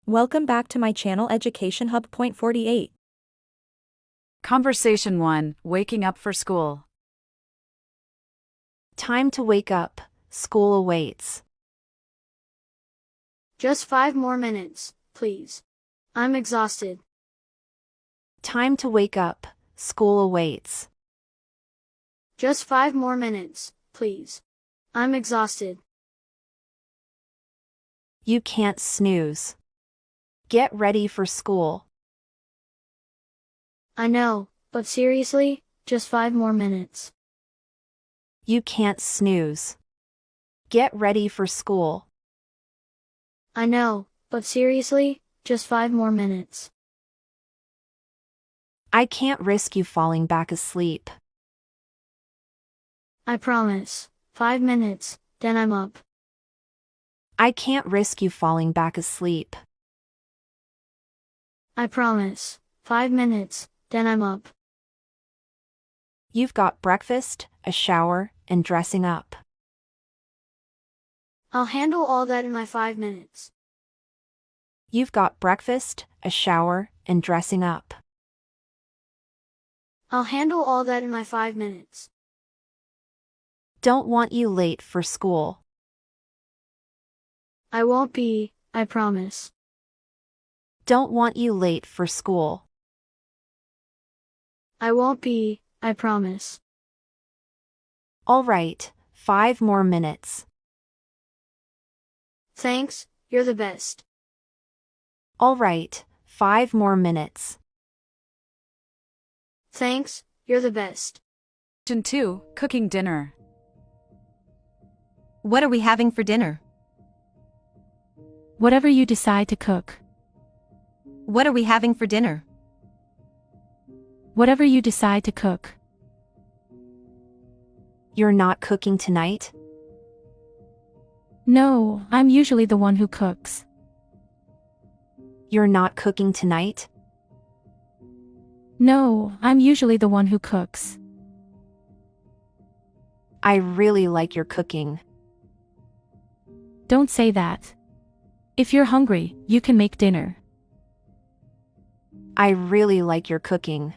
Welcome back to my channel Educationhub.48. Conversation 1, Waking up for school. Time to wake up. School awaits. Just 5 more minutes, please. I'm exhausted. Time to wake up. School awaits. Just 5 more minutes, please. I'm exhausted. You can't snooze. Get ready for school. I know, but seriously, just 5 more minutes. You can't snooze. Get ready for school. I know, but seriously, just 5 more minutes. I can't risk you falling back asleep. I promise. 5 minutes, then I'm up. I can't risk you falling back asleep. I promise. 5 minutes, then I'm up. You've got breakfast, a shower, and dressing up. I'll handle all that in my 5 minutes. You've got breakfast, a shower, and dressing up. I'll handle all that in my 5 minutes. Don't want you late for school. I won't be, I promise. Don't want you late for school. I won't be, I promise. All right, 5 more minutes. Thanks, you're the best. All right, 5 more minutes. Thanks, you're the best. Question 2, Cooking dinner. What are we having for dinner? Whatever you decide to cook. What are we having for dinner? Whatever you decide to cook. You're not cooking tonight? No, I'm usually the one who cooks. You're not cooking tonight? No, I'm usually the one who cooks. I really like your cooking. Don't say that. If you're hungry, you can make dinner. I really like your cooking.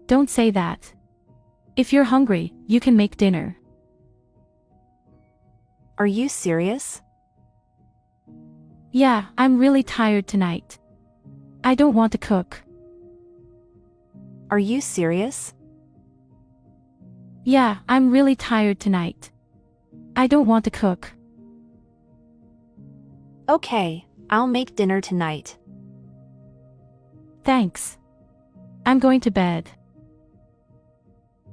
Don't say that. If you're hungry, you can make dinner. Are you serious? Yeah, I'm really tired tonight. I don't want to cook. Are you serious? Yeah, I'm really tired tonight. I don't want to cook. Okay, I'll make dinner tonight. Thanks. I'm going to bed.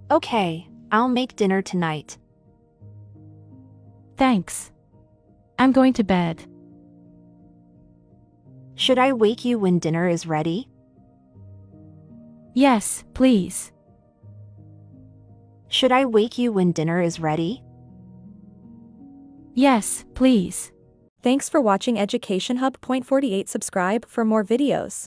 Okay, I'll make dinner tonight. Thanks. I'm going to bed. Should I wake you when dinner is ready? Yes, please. Should I wake you when dinner is ready? Yes, please. Thanks for watching Educationhub.48. Subscribe for more videos.